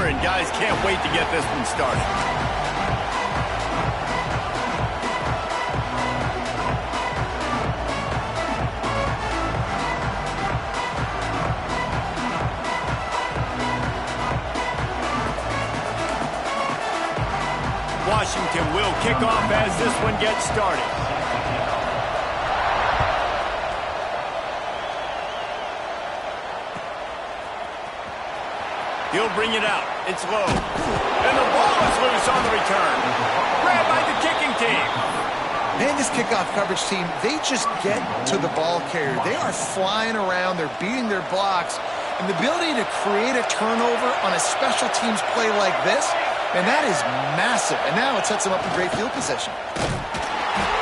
similar, and guys can't wait to get this one started. Washington will kick off as this one gets started. He'll bring it out. It's low. And the ball is loose on the return. Grabbed by the kicking team. Man, this kickoff coverage team, they just get to the ball carrier. They are flying around. They're beating their blocks. And the ability to create a turnover on a special teams play like this, and that is massive. And now it sets him up in great field position.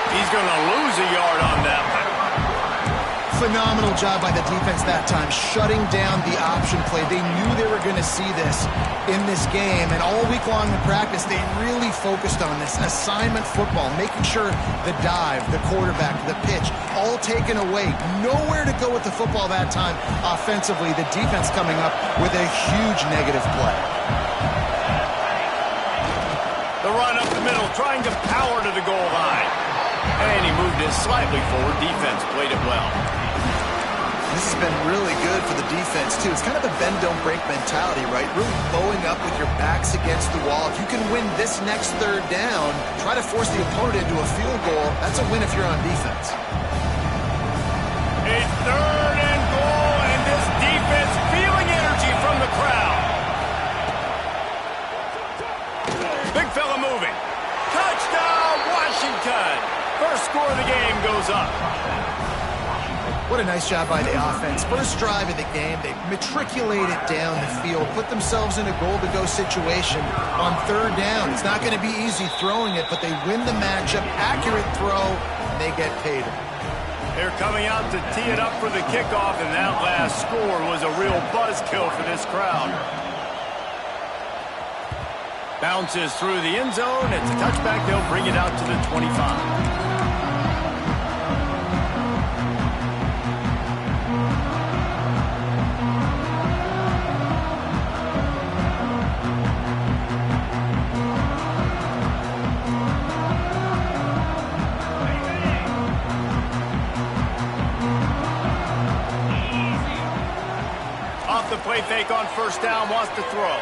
He's going to lose a yard on that one. Phenomenal job by the defense that time, shutting down the option play. They knew they were going to see this in this game, and all week long in practice, they really focused on this assignment football, making sure the dive, the quarterback, the pitch, all taken away. Nowhere to go with the football that time offensively. The defense coming up with a huge negative play. The run up the middle, trying to power to the goal line. And he moved it slightly forward. Defense played it well. This has been really good for the defense, too. It's kind of a bend-don't-break mentality, right? Really bowing up with your backs against the wall. If you can win this next third down, try to force the opponent into a field goal. That's a win if you're on defense. A third and goal, and this defense feeling energy from the crowd. Big fella moving. Touchdown, Washington. First score of the game goes up. What a nice job by the offense. First drive of the game, they matriculated down the field, put themselves in a goal-to-go situation on third down. It's not going to be easy throwing it, but they win the matchup. Accurate throw, and they get paid. They're coming out to tee it up for the kickoff, and that last score was a real buzzkill for this crowd. Bounces through the end zone. It's a touchback. They'll bring it out to the 25. The play fake on first down, wants to throw.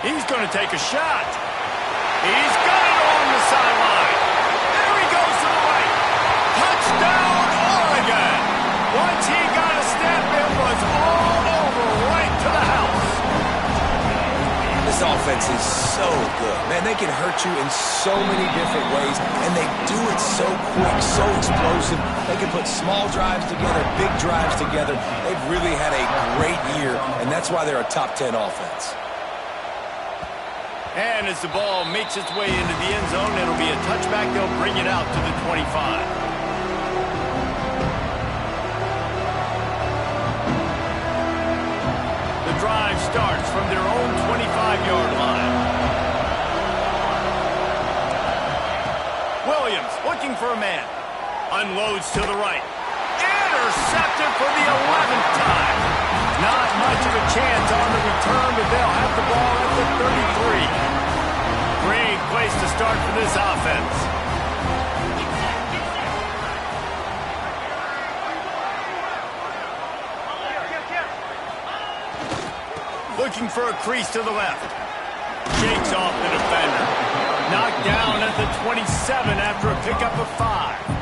He's going to take a shot. He's got it on the sideline. There he goes to the right. Touchdown, Oregon. Once he got a step, it was all over right to the house. This offense is so good. Man, they can hurt you in so many different ways, and they do it so quick, so explosive. They can put small drives together, big drives together. They've really had a great year, and that's why they're a top 10 offense. And as the ball makes its way into the end zone, it'll be a touchback. They'll bring it out to the 25. The drive starts from their own 25-yard line. Williams looking for a man. Unloads to the right. Intercepted for the 11th time. Not much of a chance on the return, but they'll have the ball at the 33. Great place to start for this offense. Looking for a crease to the left. Shakes off the defender. Knocked down at the 27 after a pickup of 5.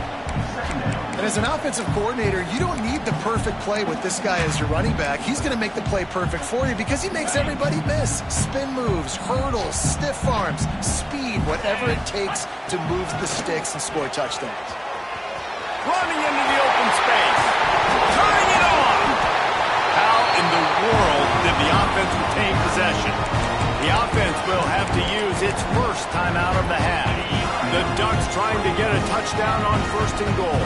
And as an offensive coordinator, you don't need the perfect play with this guy as your running back. He's going to make the play perfect for you because he makes everybody miss. Spin moves, hurdles, stiff arms, speed, whatever it takes to move the sticks and score touchdowns. Running into the open space. Turning it on. How in the world did the offense retain possession? The offense will have to use its first timeout of the half. The Ducks trying to get a touchdown on first and goal.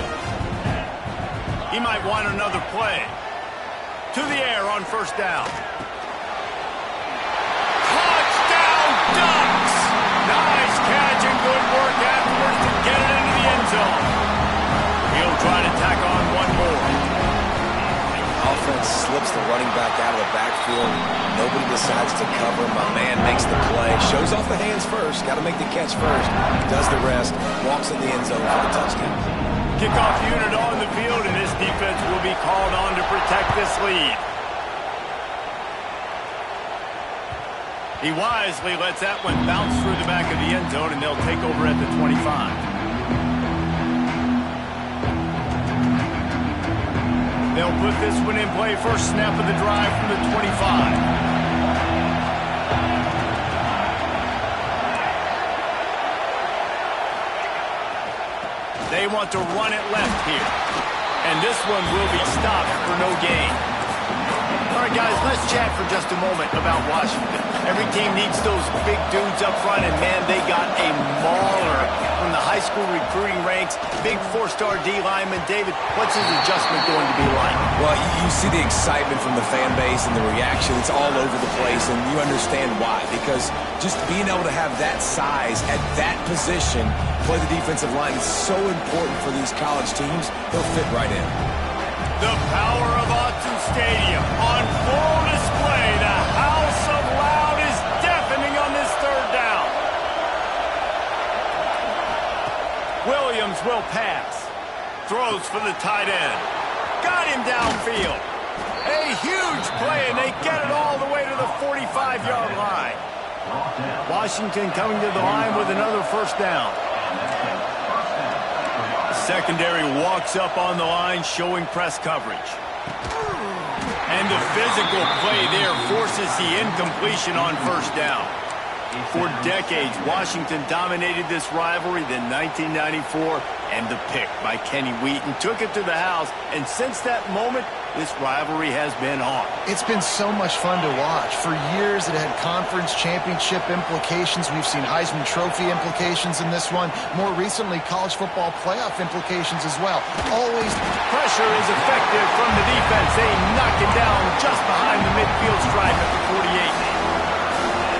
He might want another play. To the air on first down. Touchdown, Ducks! Nice catch and good work afterwards to get it into the end zone. He'll try to tack on one more. Offense flips the running back out of the backfield. Nobody decides to cover. My man makes the play. Shows off the hands first. Got to make the catch first. Does the rest. Walks in the end zone for the touchdown. Kickoff unit on the field, and this defense will be called on to protect this lead. He wisely lets that one bounce through the back of the end zone, and they'll take over at the 25. They'll put this one in play first snap of the drive from the 25. They want to run it left here. And this one will be stopped for no gain. All right, guys, let's chat for just a moment about Washington. Every team needs those big dudes up front, and, man, they got a mauler from the high school recruiting ranks. Big four-star D lineman. David, what's his adjustment going to be like? Well, you see the excitement from the fan base and the reaction. It's all over the place, and you understand why. Because just being able to have that size at that position, play the defensive line, is so important for these college teams. They'll fit right in. The power of Autzen Stadium on full display. The house of loud is deafening on this third down. Williams will pass. Throws for the tight end. Got him downfield. A huge play, and they get it all the way to the 45-yard line. Washington coming to the line with another first down. Secondary walks up on the line, showing press coverage. And the physical play there forces the incompletion on first down. For decades, Washington dominated this rivalry. Then 1994, and the pick by Kenny Wheaton took it to the house. And since that moment, this rivalry has been on. It's been so much fun to watch. For years, it had conference championship implications. We've seen Heisman Trophy implications in this one. More recently, college football playoff implications as well. Always pressure is effective from the defense. They knock it down just behind the midfield stripe at the 48.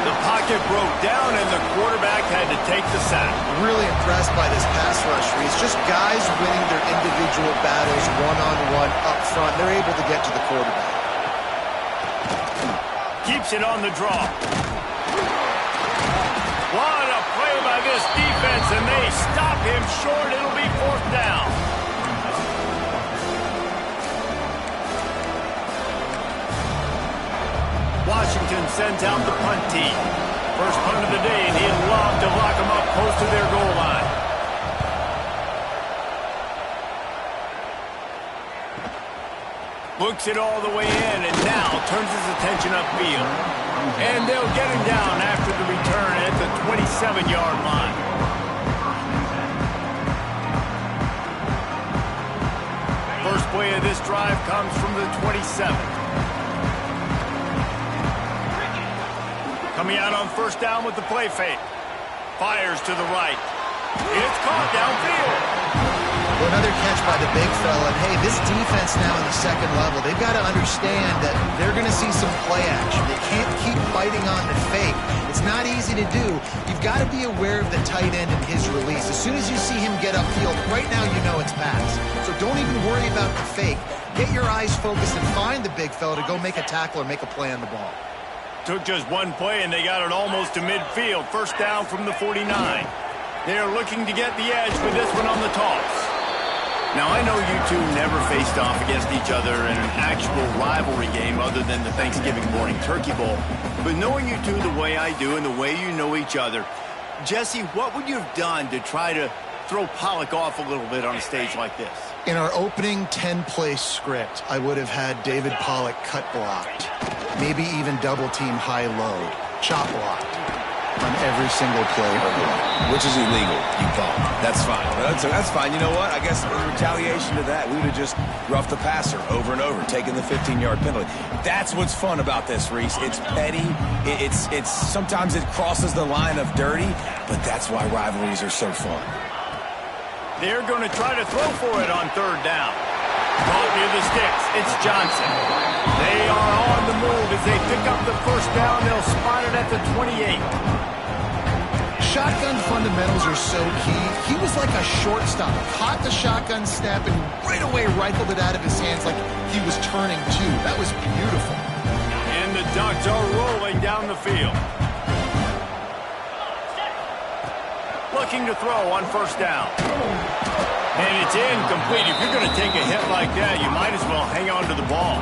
The pocket broke down, and the quarterback had to take the sack. Really impressed by this pass rush, Reese. Just guys winning their individual battles one-on-one up front. They're able to get to the quarterback. Keeps it on the draw. What a play by this defense, and they stop him short. It'll be fourth down. Washington sends out the punt team. First punt of the day, and he'd love to lock them up close to their goal line. Looks it all the way in, and now turns his attention upfield. And they'll get him down after the return at the 27-yard line. First play of this drive comes from the 27. Coming out on first down with the play fake. Fires to the right. It's caught downfield. Well, another catch by the big fella. And, hey, this defense now in the second level, they've got to understand that they're going to see some play action. They can't keep biting on the fake. It's not easy to do. You've got to be aware of the tight end and his release. As soon as you see him get upfield, right now you know it's pass. So don't even worry about the fake. Get your eyes focused and find the big fella to go make a tackle or make a play on the ball. Took just one play, and they got it almost to midfield. First down from the 49. They're looking to get the edge with this one on the toss. Now, I know you two never faced off against each other in an actual rivalry game other than the Thanksgiving morning Turkey Bowl. But knowing you two the way I do and the way you know each other, Jesse, what would you have done to try to throw Pollock off a little bit on a stage like this? In our opening 10-play script, I would have had David Pollock cut blocked. Maybe even double-team high-low. Chop blocked on every single play. Which is illegal, you call. That's fine. That's fine. You know what? I guess in retaliation to that, we would have just roughed the passer over and over, taking the 15-yard penalty. That's what's fun about this, Reese. It's petty. It's sometimes it crosses the line of dirty, but that's why rivalries are so fun. They're going to try to throw for it on third down. Caught near the sticks. It's Johnson. They are on the move as they pick up the first down. They'll spot it at the 28. shotgun fundamentals are so key. He was like a shortstop. Caught the shotgun snap and right away rifled it out of his hands like he was turning two. That was beautiful. And the Ducks are rolling down the field. Looking to throw on first down. And it's incomplete. If you're going to take a hit like that, you might as well hang on to the ball.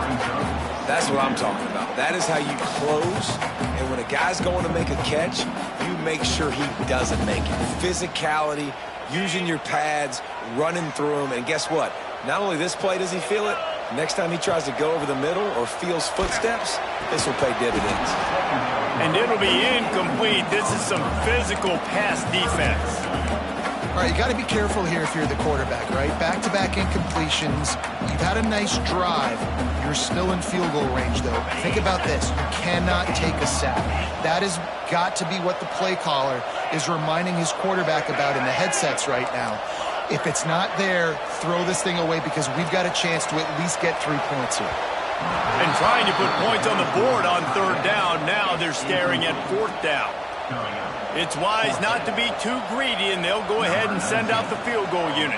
That's what I'm talking about. That is how you close. And when a guy's going to make a catch, you make sure he doesn't make it. Physicality, using your pads, running through them. And guess what? Not only this play does he feel it, next time he tries to go over the middle or feels footsteps, this will pay dividends. And it'll be incomplete. This is some physical pass defense. All right, you got to be careful here if you're the quarterback, right? Back-to-back incompletions. You've had a nice drive. You're still in field goal range, though. Think about this. You cannot take a sack. That has got to be what the play caller is reminding his quarterback about in the headsets right now. If it's not there, throw this thing away because we've got a chance to at least get 3 points here. And trying to put points on the board on third down. Now they're staring at fourth down. It's wise not to be too greedy, and they'll go ahead and send out the field goal unit.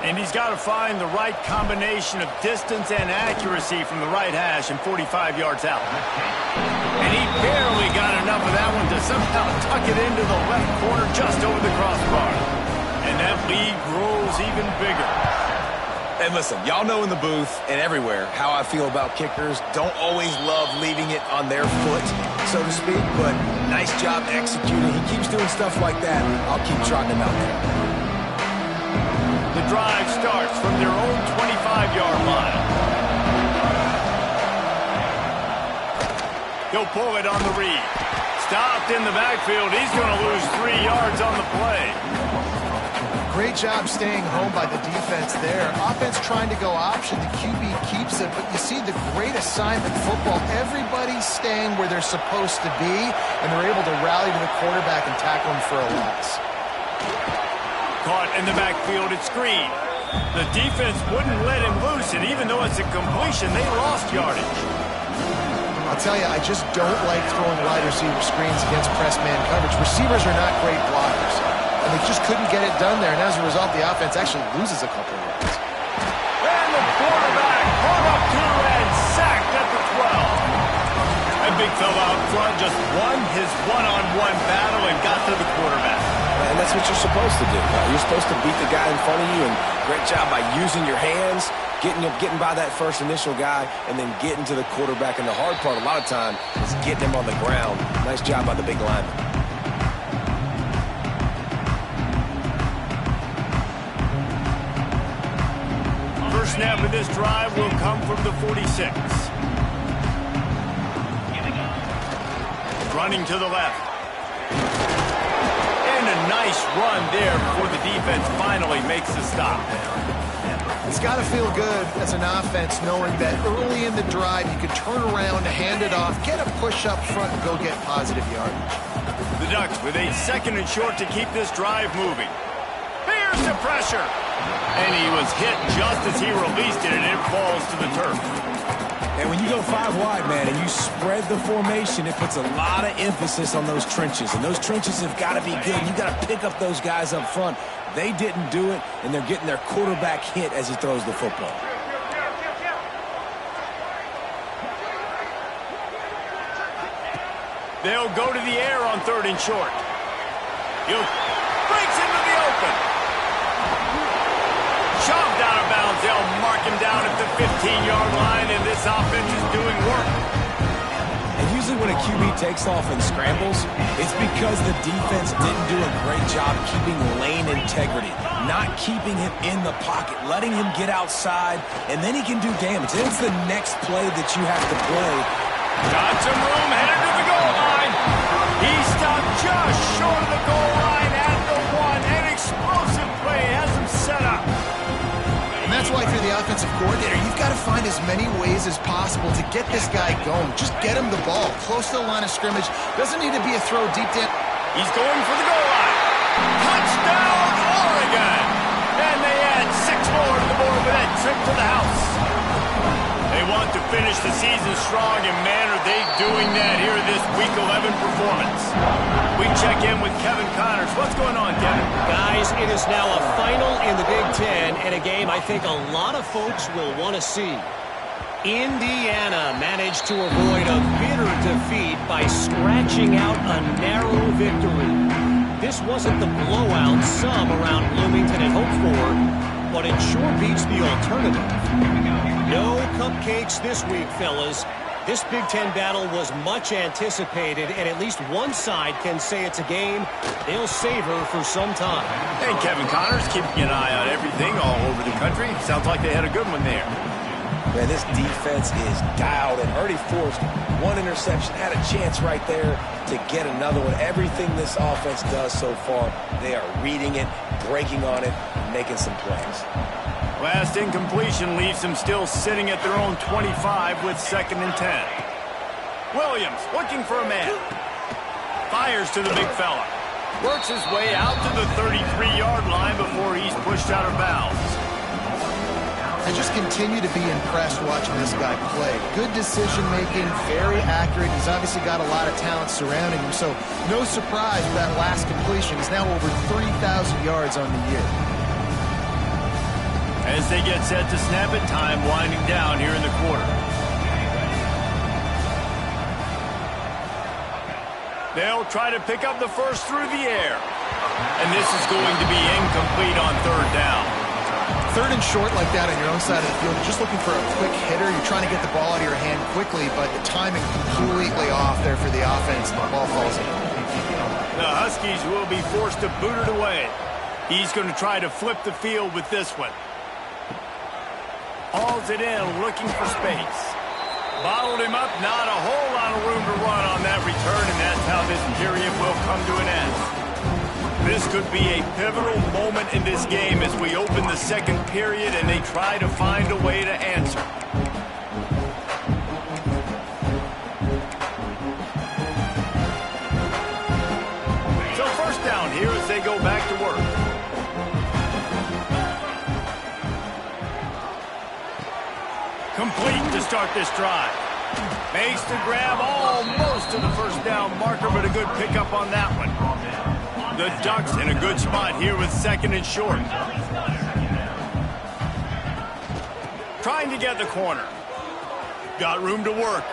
And he's got to find the right combination of distance and accuracy from the right hash and 45 yards out. And he barely got enough of that one to somehow tuck it into the left corner just over the crossbar. And that lead grows even bigger. And listen, y'all know in the booth and everywhere how I feel about kickers. Don't always love leaving it on their foot, so to speak, but nice job executing. He keeps doing stuff like that. I'll keep trotting him out there. The drive starts from their own 25-yard line. He'll pull it on the read. Stopped in the backfield. He's going to lose 3 yards on the play. Great job staying home by the defense there. Offense trying to go option. The QB keeps it, but you see the great assignment football. Everybody's staying where they're supposed to be, and they're able to rally to the quarterback and tackle him for a loss. Caught in the backfield at screen. The defense wouldn't let him loose, and even though it's a completion, they lost yardage. I'll tell you, I just don't like throwing wide receiver screens against press man coverage. Receivers are not great blockers. And they just couldn't get it done there, and as a result, the offense actually loses a couple of yards. And the quarterback brought up to and sacked at the 12. And big fella out front just won his one-on-one battle and got to the quarterback. And that's what you're supposed to do. You're supposed to beat the guy in front of you, and great job by using your hands, getting by that first initial guy, and then getting to the quarterback. And the hard part a lot of time is getting him on the ground. Nice job by the big lineman. First snap of this drive will come from the 46. Running to the left. And a nice run there before the defense finally makes the stop. It's got to feel good as an offense knowing that early in the drive you can turn around, hand it off, get a push up front, and go get positive yardage. The Ducks with a 2nd and short to keep this drive moving. Here's the pressure. And he was hit just as he released it, and it falls to the turf. And when you go 5 wide, man, and you spread the formation, it puts a lot of emphasis on those trenches. And those trenches have got to be good. You got to pick up those guys up front. They didn't do it, and they're getting their quarterback hit as he throws the football. They'll go to the air on 3rd and short. He'll breaks into the open. Shoved out of bounds. They'll mark him down at the 15-yard line, and this offense is doing work. And usually when a QB takes off and scrambles, it's because the defense didn't do a great job keeping lane integrity, not keeping him in the pocket, letting him get outside, and then he can do damage. Then it's the next play that you have to play. Got some room, headed to the goal line. He stopped just short of the goal line at the 1. An explosive play has him set up. And that's why if you're the offensive coordinator, you've got to find as many ways as possible to get this guy going. Just get him the ball close to the line of scrimmage. Doesn't need to be a throw deep down. He's going for the goal line. Touchdown, Oregon. And they add 6 more to the board with that trip to the house. They want to finish the season strong, and man, are they doing that here in this Week 11 performance. We check in with Kevin Connors. What's going on, Kevin? Guys, it is now a final in the Big Ten, and a game I think a lot of folks will want to see. Indiana managed to avoid a bitter defeat by scratching out a narrow victory. This wasn't the blowout some around Bloomington had hoped for, but it sure beats the alternative. No cupcakes this week, fellas. This Big Ten battle was much anticipated, and at least one side can say it's a game they'll savor for some time. Hey, Kevin Connors, keeping an eye on everything all over the country. Sounds like they had a good one there. Man, this defense is dialed and already forced one interception. Had a chance right there to get another one. Everything this offense does so far, they are reading it, breaking on it, and making some plays. Last incompletion leaves them still sitting at their own 25 with 2nd and 10. Williams looking for a man. Fires to the big fella. Works his way out to the 33-yard line before he's pushed out of bounds. I just continue to be impressed watching this guy play. Good decision-making, very accurate. He's obviously got a lot of talent surrounding him, so no surprise with that last completion. He's now over 3,000 yards on the year. As they get set to snap it, time winding down here in the quarter. They'll try to pick up the first through the air. And this is going to be incomplete on 3rd down. 3rd and short like that on your own side of the field, you're just looking for a quick hitter. You're trying to get the ball out of your hand quickly, but the timing completely off there for the offense, and the ball falls in. The Huskies will be forced to boot it away. He's going to try to flip the field with this one. Hauls it in, looking for space. Bottled him up, not a whole lot of room to run on that return, and that's how this period will come to an end. This could be a pivotal moment in this game as we open the 2nd period and they try to find a way to answer. So 1st down here as they go back to work. Complete to start this drive. Makes the grab almost to the 1st down marker, but a good pickup on that one. The Ducks in a good spot here with 2nd and short. Trying to get the corner. Got room to work.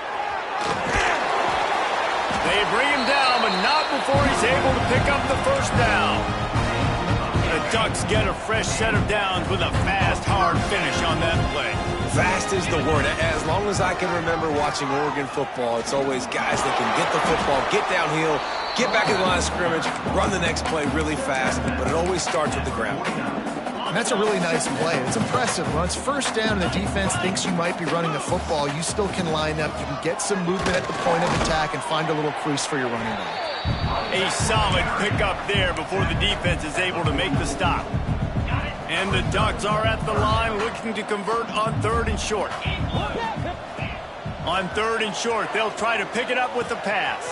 They bring him down, but not before he's able to pick up the 1st down. The Ducks get a fresh set of downs with a fast, hard finish on that play. Fast is the word. As long as I can remember watching Oregon football, it's always guys that can get the football, get downhill, get back in the line of scrimmage, run the next play really fast, but it always starts with the ground game. And that's a really nice play. It's impressive. When it's 1st down and the defense thinks you might be running the football, you still can line up. You can get some movement at the point of attack and find a little crease for your running back. A solid pickup there before the defense is able to make the stop. And the Ducks are at the line looking to convert on 3rd and short. On 3rd and short, they'll try to pick it up with the pass.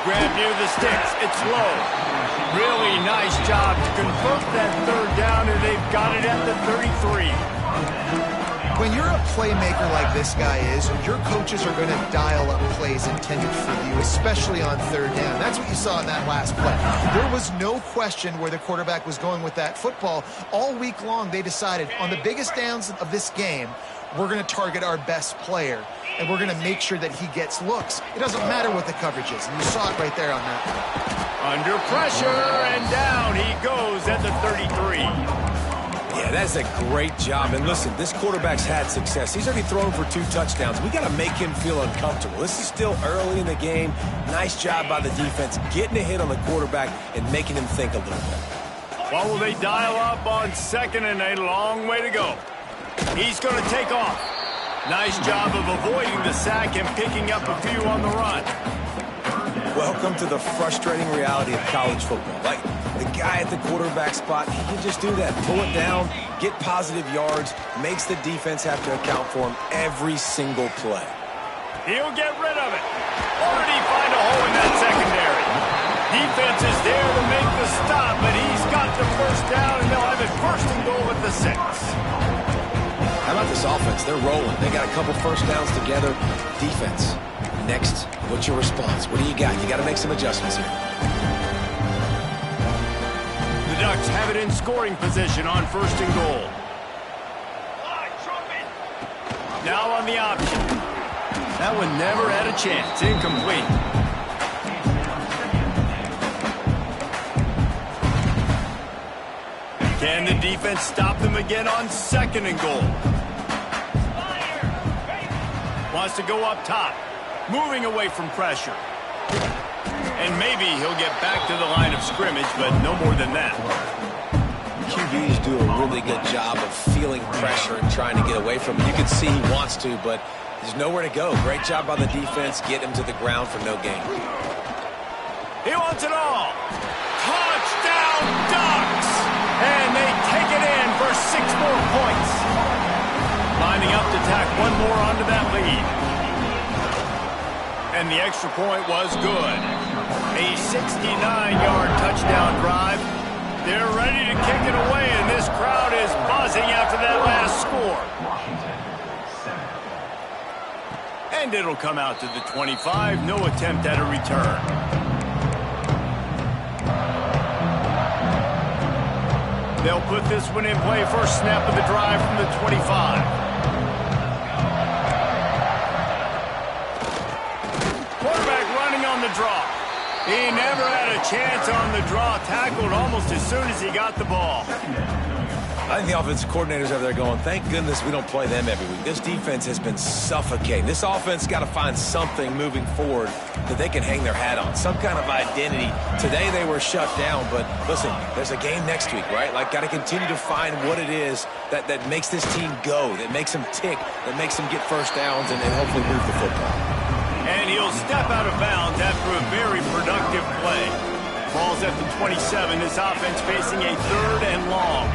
Grab near the sticks. It's low. Really nice job to convert that 3rd down, and they've got it at the 33. When you're a playmaker like this guy is, your coaches are going to dial up plays intended for you, especially on 3rd down. That's what you saw in that last play. There was no question where the quarterback was going with that football. All week long, they decided on the biggest downs of this game, we're going to target our best player, and we're going to make sure that he gets looks. It doesn't matter what the coverage is, and you saw it right there on that play. Under pressure, and down he goes at the 33. Yeah, that's a great job. And listen, this quarterback's had success. He's already thrown for 2 touchdowns. We got to make him feel uncomfortable. This is still early in the game. Nice job by the defense, getting a hit on the quarterback and making him think a little bit. What will they dial up on 2nd and a long way to go? He's going to take off. Nice job of avoiding the sack and picking up a few on the run. Welcome to the frustrating reality of college football. Like, the guy at the quarterback spot, he can just do that. Pull it down, get positive yards, makes the defense have to account for him every single play. He'll get rid of it. Or did he find a hole in that secondary? Defense is there to make the stop, but he's got the 1st down, and they'll have it 1st and goal at the 6. How about the this offense. They're rolling. They got a couple first downs together. Defense. Next, what's your response? What do you got? You got to make some adjustments here. The Ducks have it in scoring position on 1st and goal. Now on the option. That one never had a chance. Incomplete. Can the defense stop them again on 2nd and goal? Wants to go up top. Moving away from pressure. And maybe he'll get back to the line of scrimmage, but no more than that. QBs do a really good job of feeling pressure and trying to get away from it. You can see he wants to, but there's nowhere to go. Great job by the defense. Get him to the ground for no gain. He wants it all. Touchdown, Ducks! And they take it in for 6 more points. Lining up to tack one more onto that lead. And the extra point was good. A 69-yard touchdown drive. They're ready to kick it away, and this crowd is buzzing after that last score. And it'll come out to the 25. No attempt at a return. They'll put this one in play. First snap of the drive from the 25. Quarterback running on the draw. He never had a chance on the draw. Tackled almost as soon as he got the ball. I think the offensive coordinators over there going, thank goodness we don't play them every week. This defense has been suffocating. This offense got to find something moving forward that they can hang their hat on, some kind of identity. Today they were shut down, but listen, there's a game next week, right? Like, got to continue to find what it is that makes this team go, that makes them tick, that makes them get first downs and hopefully move the football. And he'll step out of bounds after a very productive play. Ball's at the 27. This offense facing a 3rd and long.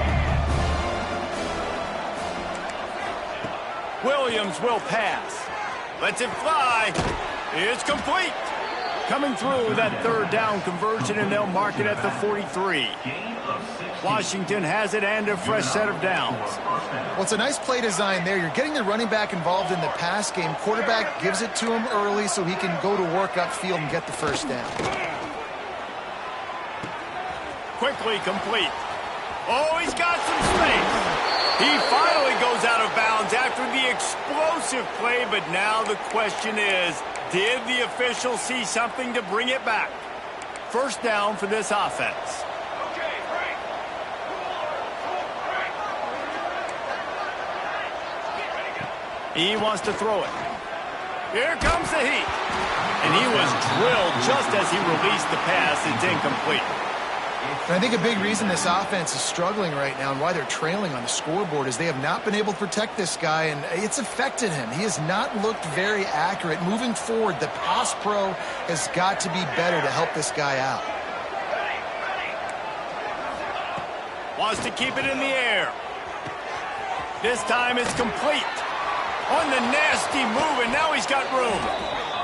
Williams will pass. Lets it fly. It's complete. Coming through with that 3rd down conversion, and they'll mark it at the 43. Washington has it and a fresh set of downs. Well, it's a nice play design there. You're getting the running back involved in the pass game. Quarterback gives it to him early so he can go to work upfield and get the first down. Quickly complete. Oh, he's got some space. He finally goes out of bounds after the explosive play, but now the question is, did the official see something to bring it back? First down for this offense. He wants to throw it. Here comes the heat. And he was drilled just as he released the pass. It's incomplete. And I think a big reason this offense is struggling right now and why they're trailing on the scoreboard is they have not been able to protect this guy, and it's affected him. He has not looked very accurate. Moving forward, the pass pro has got to be better to help this guy out. Wants to keep it in the air. This time it's complete. On the nasty move, and now he's got room.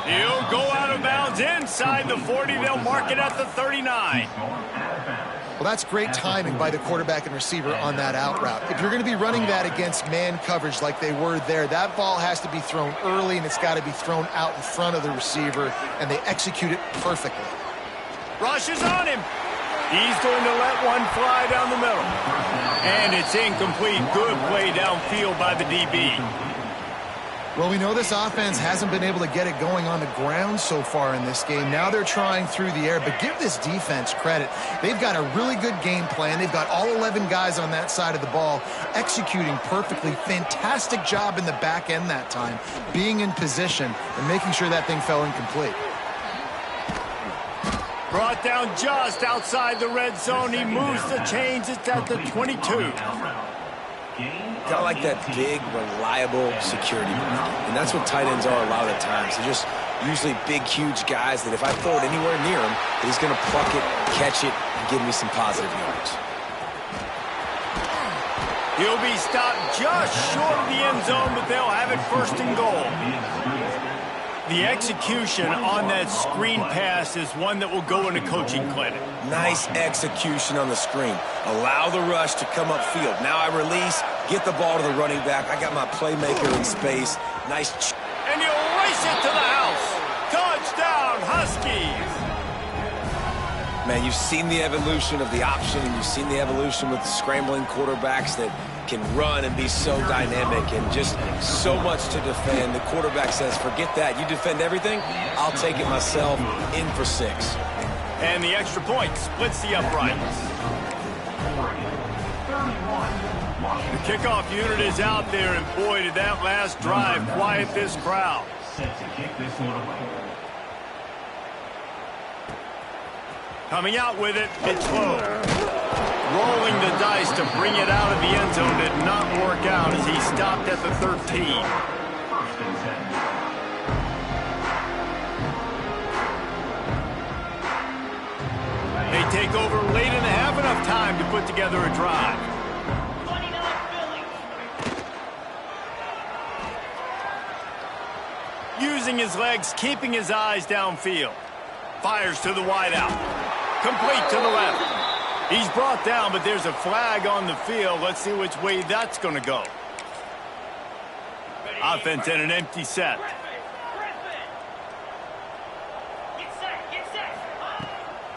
He'll go out of bounds inside the 40. They'll mark it at the 39. Well, that's great timing by the quarterback and receiver on that out route. If you're going to be running that against man coverage like they were there, that ball has to be thrown early, and it's got to be thrown out in front of the receiver, and they execute it perfectly. Rush is on him. He's going to let one fly down the middle. And it's incomplete. Good play downfield by the DB. Well, we know this offense hasn't been able to get it going on the ground so far in this game. Now they're trying through the air, but give this defense credit. They've got a really good game plan. They've got all 11 guys on that side of the ball executing perfectly. Fantastic job in the back end that time, being in position and making sure that thing fell incomplete. Brought down just outside the red zone. He moves the chains. It's at the 22. Kind of like that big, reliable security blanket. And that's what tight ends are a lot of the times. They're just usually big, huge guys that if I throw it anywhere near him, he's going to pluck it, catch it, and give me some positive yards. He'll be stopped just short of the end zone, but they'll have it 1st and goal. The execution on that screen pass is one that will go in a coaching clinic. Nice execution on the screen. Allow the rush to come upfield. Now I release, get the ball to the running back. I got my playmaker in space. Nice. And you race it to the house. Touchdown, Huskies. Man, you've seen the evolution of the option, and you've seen the evolution with the scrambling quarterbacks that can run and be so dynamic and just so much to defend. The quarterback says, forget that. You defend everything, I'll take it myself. In for 6. And the extra point splits the uprights. The kickoff unit is out there, and boy, did that last drive quiet this crowd. Coming out with it, it's low. Rolling the dice to bring it out of the end zone did not work out as he stopped at the 13. They take over late in the half, enough time to put together a drive. Using his legs, keeping his eyes downfield. Fires to the wideout. Complete to the left. He's brought down, but there's a flag on the field. Let's see which way that's going to go. Offense in an empty set.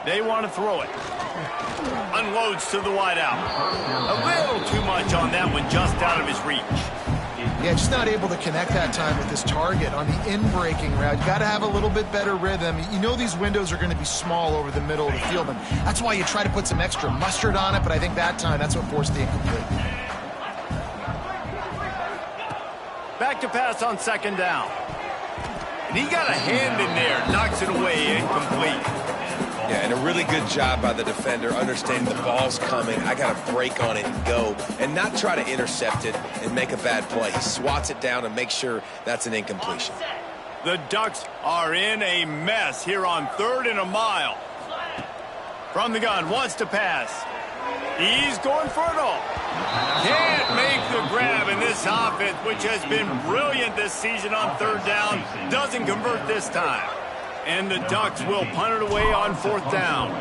They want to throw it. Unloads to the wideout. A little too much on that one, just out of his reach. Yeah, just not able to connect that time with his target on the in-breaking route. You got to have a little bit better rhythm. You know these windows are going to be small over the middle of the field, and that's why you try to put some extra mustard on it, but I think that time that's what forced the incomplete. Back to pass on second down. And he got a hand in there, knocks it away, incomplete. Yeah, and a really good job by the defender understanding the ball's coming. I got to break on it and go and not try to intercept it and make a bad play. He swats it down and makes sure that's an incompletion. The Ducks are in a mess here on 3rd and a mile. From the gun, wants to pass. He's going for it all. Can't make the grab, in this offense, which has been brilliant this season on 3rd down, doesn't convert this time. And the Ducks will punt it away on 4th down.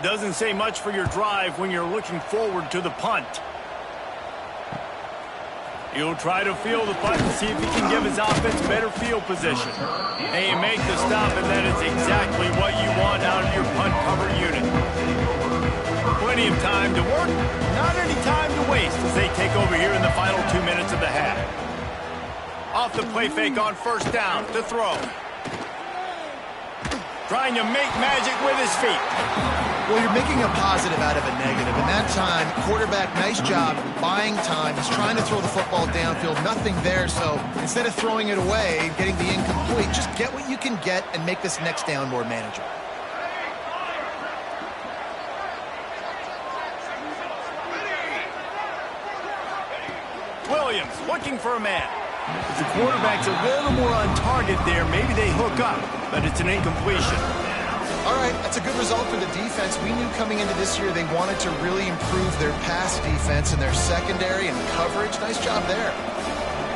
Doesn't say much for your drive when you're looking forward to the punt. He'll try to field the punt and see if he can give his offense better field position. And you make the stop, and that is exactly what you want out of your punt cover unit. Plenty of time to work, not any time to waste as they take over here in the final 2 minutes of the half. Off the play fake on 1st down to throw. Trying to make magic with his feet. Well, you're making a positive out of a negative. In that time, quarterback, nice job buying time. He's trying to throw the football downfield. Nothing there, so instead of throwing it away, getting the incomplete, just get what you can get and make this next down more manageable. Williams looking for a man. If the quarterback's a little more on target there, maybe they hook up, but it's an incompletion. All right, that's a good result for the defense. We knew coming into this year they wanted to really improve their pass defense and their secondary and coverage. Nice job there.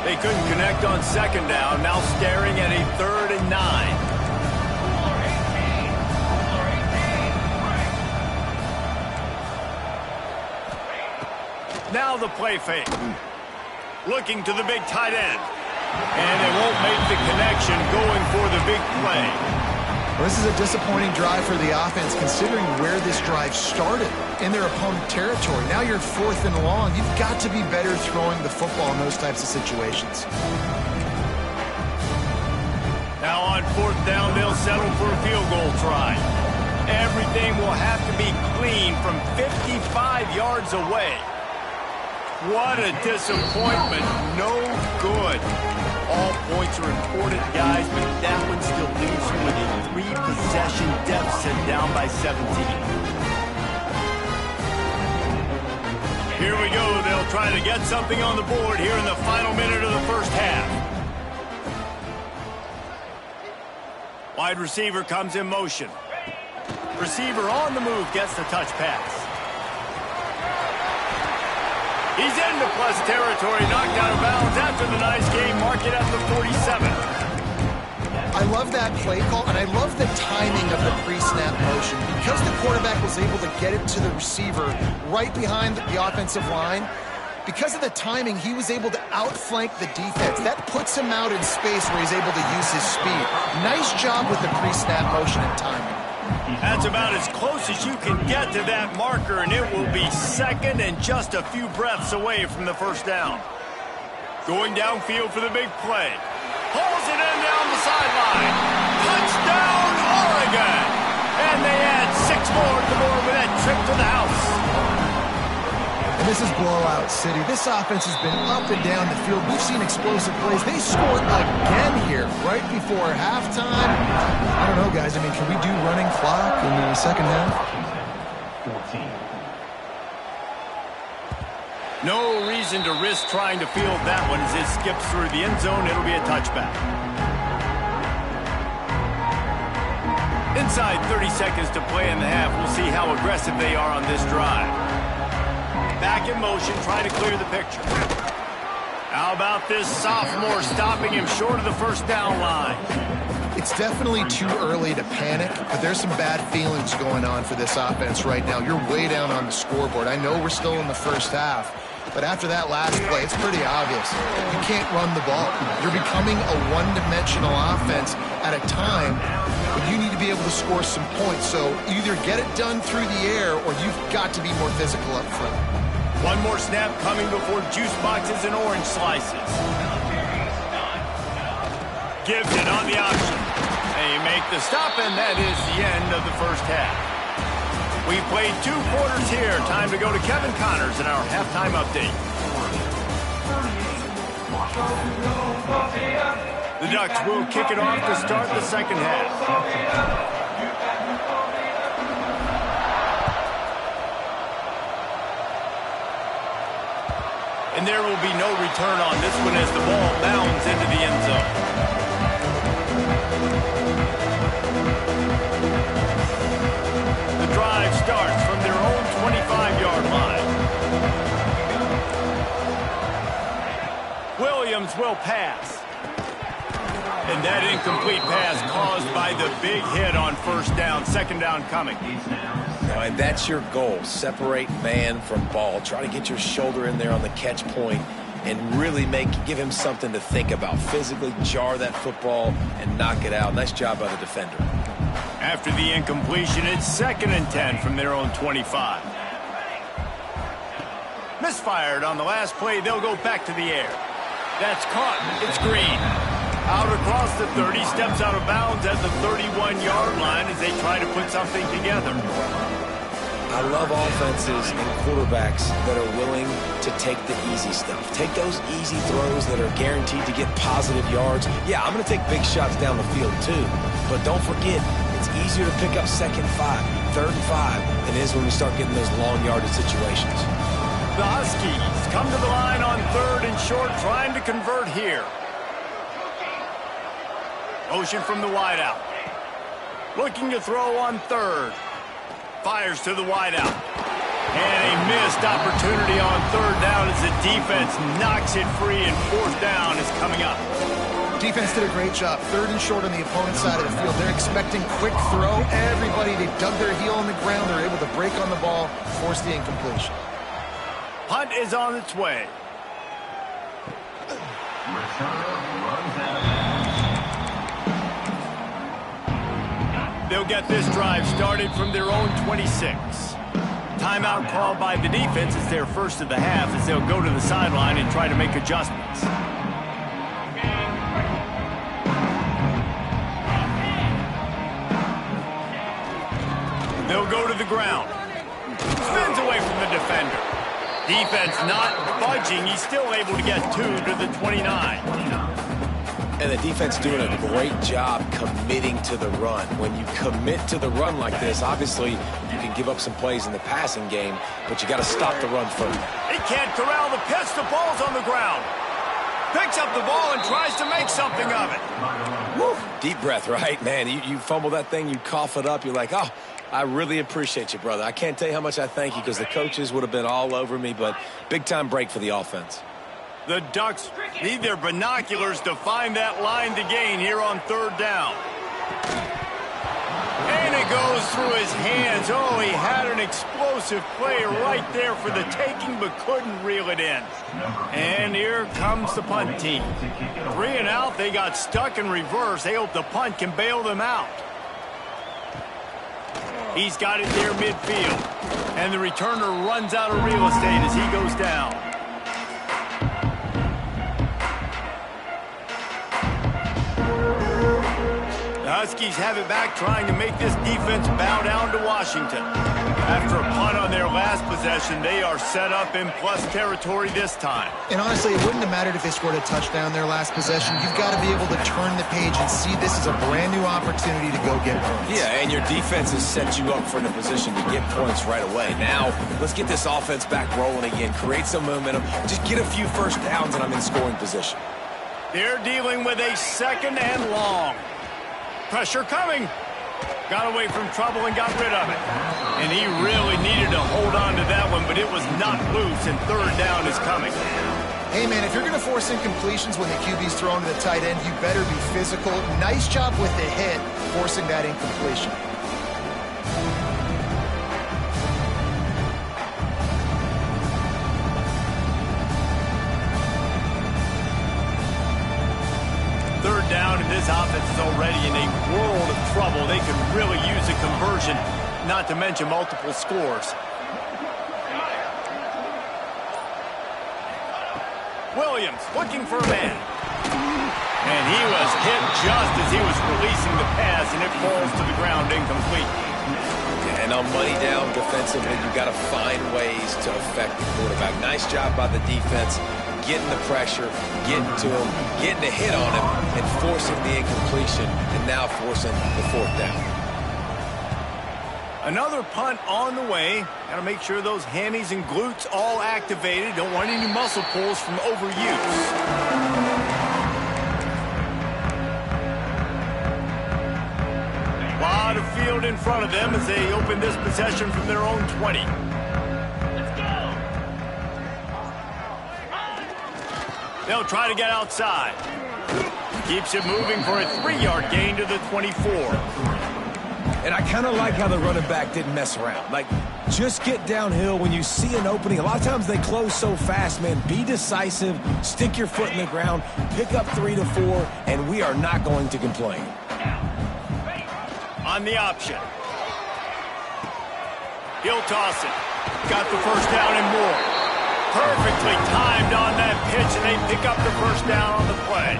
They couldn't connect on 2nd down, now staring at a 3rd and 9. Now the play fake. Looking to the big tight end. And they won't make the connection going for the big play. Well, this is a disappointing drive for the offense considering where this drive started in their opponent territory. Now you're 4th and long. You've got to be better throwing the football in those types of situations. Now on 4th down, they'll settle for a field goal try. Everything will have to be clean from 55 yards away. What a disappointment. No good. All points are important, guys, but that one still leaves you with a 3-possession deficit down by 17. Here we go. They'll try to get something on the board here in the final minute of the 1st half. Wide receiver comes in motion. Receiver on the move gets the touch pass. He's into plus territory, knocked out of bounds after the nice game. Mark it at the 47. I love that play call, and I love the timing of the pre-snap motion. Because the quarterback was able to get it to the receiver right behind the offensive line, because of the timing, he was able to outflank the defense. That puts him out in space where he's able to use his speed. Nice job with the pre-snap motion and timing. That's about as close as you can get to that marker, and it will be second and just a few breaths away from the first down. Going downfield for the big play. Pulls it in down the sideline. Touchdown, Oregon! And they add 6 more to the board with that trip to the house. And this is blowout city. This offense has been up and down the field. We've seen explosive plays. They scored again here right before halftime. I don't know, guys. I mean, can we do running clock in the second half? 14. No reason to risk trying to field that one as it skips through the end zone. It'll be a touchback. Inside 30 seconds to play in the half. We'll see how aggressive they are on this drive. Back in motion, trying to clear the picture. How about this sophomore stopping him short of the first down line? It's definitely too early to panic, but there's some bad feelings going on for this offense right now. You're way down on the scoreboard. I know we're still in the first half, but after that last play, it's pretty obvious. You can't run the ball. You're becoming a one-dimensional offense at a time when you need to be able to score some points. So either get it done through the air or you've got to be more physical up front. One more snap coming before juice boxes and orange slices. Gives it on the option. They make the stop, and that is the end of the first half. We played 2 quarters here. Time to go to Kevin Connors in our halftime update. The Ducks will kick it off to start the second half. And there will be no return on this one as the ball bounds into the end zone. The drive starts from their own 25-yard line. Williams will pass. And that incomplete pass caused by the big hit on first down. Second down coming. Now, and that's your goal. Separate man from ball. Try to get your shoulder in there on the catch point and really give him something to think about. Physically jar that football and knock it out. Nice job by the defender. After the incompletion, it's 2nd and 10 from their own 25. Misfired on the last play. They'll go back to the air. That's caught. It's Green. Out across the 30, steps out of bounds at the 31-yard line as they try to put something together. I love offenses and quarterbacks that are willing to take the easy stuff. Take those easy throws that are guaranteed to get positive yards. Yeah, I'm going to take big shots down the field too. But don't forget, it's easier to pick up 2nd and 5, 3rd and 5 than it is when we start getting those long yardage situations. The Huskies come to the line on 3rd and short, trying to convert here. Motion from the wideout. Looking to throw on 3rd. Fires to the wideout. And a missed opportunity on 3rd down as the defense knocks it free, and 4th down is coming up. Defense did a great job. 3rd and short on the opponent's side of the field. They're expecting quick throw. Everybody, they dug their heel on the ground. They're able to break on the ball, force the incompletion. Punt is on its way. They'll get this drive started from their own 26. Timeout called by the defense is their first of the half as they'll go to the sideline and try to make adjustments. They'll go to the ground. Spins away from the defender. Defense not budging. He's still able to get 2 to the 29. And the defense doing a great job committing to the run. When you commit to the run like this, obviously you can give up some plays in the passing game, but you got to stop the run first. He can't corral the pitch. The ball's on the ground. Picks up the ball and tries to make something of it. Woo. Deep breath, right? Man, you fumble that thing, you cough it up, you're like, oh, I really appreciate you, brother. I can't tell you how much I thank you because the coaches would have been all over me, but big-time break for the offense. The Ducks need their binoculars to find that line to gain here on third down. And it goes through his hands. Oh, he had an explosive play right there for the taking, but couldn't reel it in. And here comes the punt team. 3 and out, they got stuck in reverse. They hope the punt can bail them out. He's got it there midfield. And the returner runs out of real estate as he goes down. The Huskies have it back, trying to make this defense bow down to Washington. After a punt on their last possession, they are set up in plus territory this time. And honestly, it wouldn't have mattered if they scored a touchdown their last possession. You've got to be able to turn the page and see this as a brand new opportunity to go get points. Yeah, and your defense has set you up for the position to get points right away. Now, let's get this offense back rolling again, create some momentum, just get a few first downs, and I'm in scoring position. They're dealing with a 2nd and long. Pressure coming. Got away from trouble and got rid of it. And he really needed to hold on to that one, but it was not loose, and third down is coming. Hey, man, if you're going to force incompletions when the QB's thrown to the tight end, you better be physical. Nice job with the hit, forcing that incompletion. Third down, and this offense is already in a world of trouble. They could really use a conversion, not to mention multiple scores. Williams looking for a man. And he was hit just as he was releasing the pass, and it falls to the ground incomplete. And on money down defensively, you've got to find ways to affect the quarterback. Nice job by the defense, getting the pressure, getting to him, getting a hit on him, and forcing the incompletion, and now forcing the 4th down. Another punt on the way. Got to make sure those hammies and glutes all activated. Don't want any muscle pulls from overuse. A lot of field in front of them as they open this possession from their own 20. They'll try to get outside. Keeps it moving for a 3-yard gain to the 24. And I kind of like how the running back didn't mess around. Like, just get downhill when you see an opening. A lot of times they close so fast, man. Be decisive, stick your foot in the ground, pick up 3 to 4, and we are not going to complain. On the option. He'll toss it. Got the first down and more. Perfectly timed on that pitch, and they pick up the first down on the play.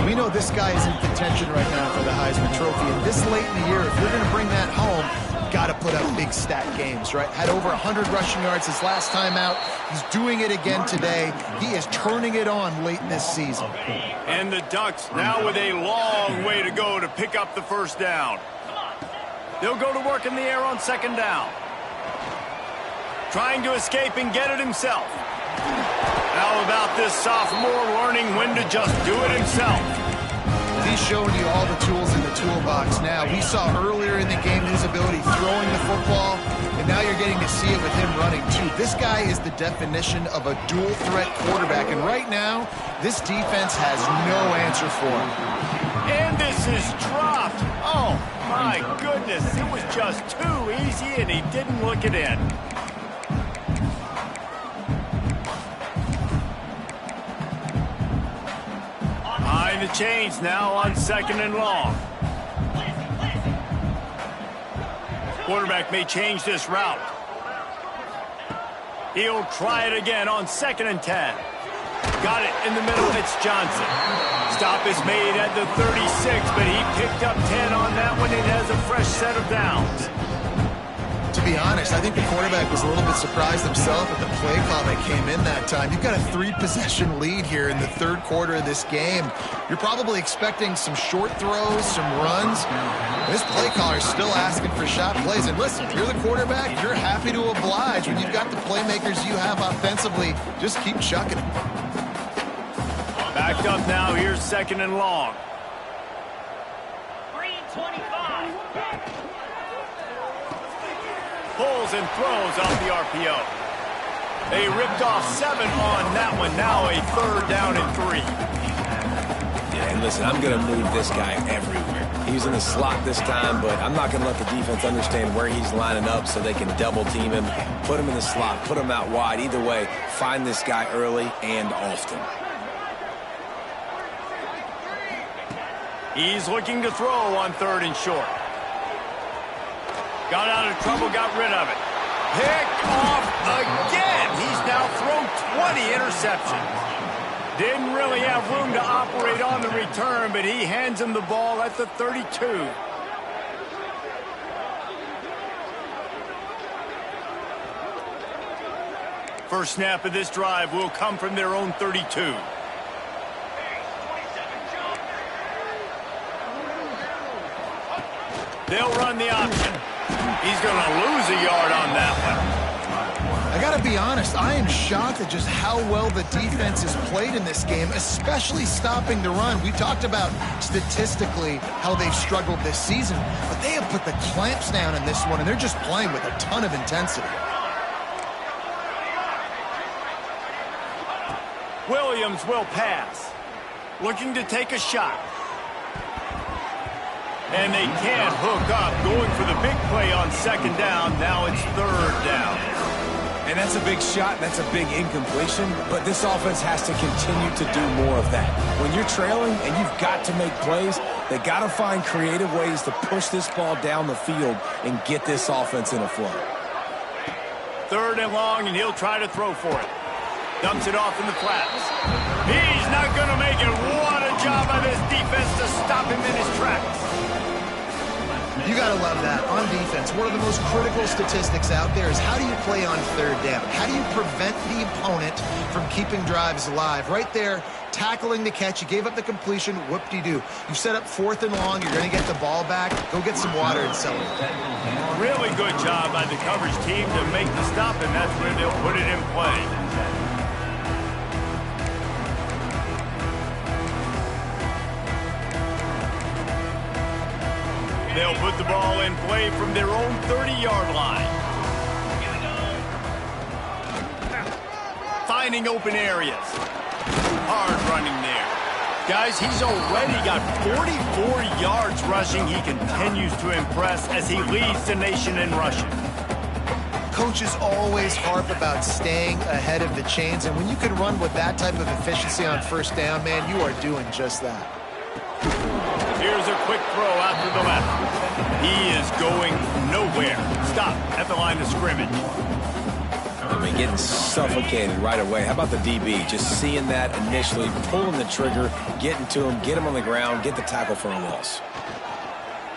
We know this guy is in contention right now for the Heisman Trophy, and this late in the year, if you're going to bring that home, got to put up big stat games, right? Had over 100 rushing yards his last time out. He's doing it again today. He is turning it on late in this season. And the Ducks now with a long way to go to pick up the first down. They'll go to work in the air on 2nd down. Trying to escape and get it himself. How about this sophomore learning when to just do it himself? He's showing you all the tools in the toolbox now. We saw earlier in the game his ability throwing the football, and now you're getting to see it with him running too. This guy is the definition of a dual threat quarterback, and right now, this defense has no answer for him. And this is dropped. Oh, my goodness. It was just too easy, and he didn't look it in. Behind the chains now on 2nd and long. Quarterback may change this route. He'll try it again on 2nd and 10. Got it in the middle. It's Johnson. Stop is made at the 36, but he picked up 10 on that one and has a fresh set of downs. To be honest, I think the quarterback was a little bit surprised himself at the play call that came in that time. You've got a 3-possession lead here in the 3rd quarter of this game. You're probably expecting some short throws, some runs. This play caller is still asking for shot plays. And listen, if you're the quarterback, you're happy to oblige. When you've got the playmakers you have offensively, just keep chucking it. Backed up now. Here's 2nd and long. Pulls and throws off the RPO. They ripped off 7 on that one. Now a 3rd down and 3. Yeah, and listen, I'm going to move this guy everywhere. He's in the slot this time, but I'm not going to let the defense understand where he's lining up so they can double team him, put him in the slot, put him out wide. Either way, find this guy early and often. He's looking to throw on 3rd and short. Got out of trouble, got rid of it. Picked off again. He's now thrown 20 interceptions. Didn't really have room to operate on the return, but he hands him the ball at the 32. First snap of this drive will come from their own 32. They'll run the option. He's going to lose a yard on that one. I got to be honest, I am shocked at just how well the defense has played in this game, especially stopping the run. We talked about statistically how they've struggled this season, but they have put the clamps down in this one, and they're just playing with a ton of intensity. Williams will pass. Looking to take a shot. And they can't hook up. Going for the big play on 2nd down. Now it's 3rd down. And that's a big shot, and that's a big incompletion, but this offense has to continue to do more of that. When you're trailing and you've got to make plays, they got to find creative ways to push this ball down the field and get this offense in a flow. 3rd and long, and he'll try to throw for it. Dumps it off in the flats. He's not going to make it. What a job by this defense to stop him in his tracks. You got to love that. On defense, one of the most critical statistics out there is how do you play on 3rd down? How do you prevent the opponent from keeping drives alive? Right there, tackling the catch. You gave up the completion. Whoop-de-doo. You set up 4th and long. You're going to get the ball back. Go get some water and celebrate. Really good job by the coverage team to make the stop, and that's where they'll put it in play. They'll put the ball in play from their own 30-yard line. Finding open areas. Hard running there. Guys, he's already got 44 yards rushing. He continues to impress as he leads the nation in rushing. Coaches always harp about staying ahead of the chains, and when you can run with that type of efficiency on 1st down, man, you are doing just that. Here's a quick throw out to the left. He is going nowhere. Stop at the line of scrimmage. I mean, getting suffocated right away. How about the DB? Just seeing that initially, pulling the trigger, getting to him, get him on the ground, get the tackle for a loss.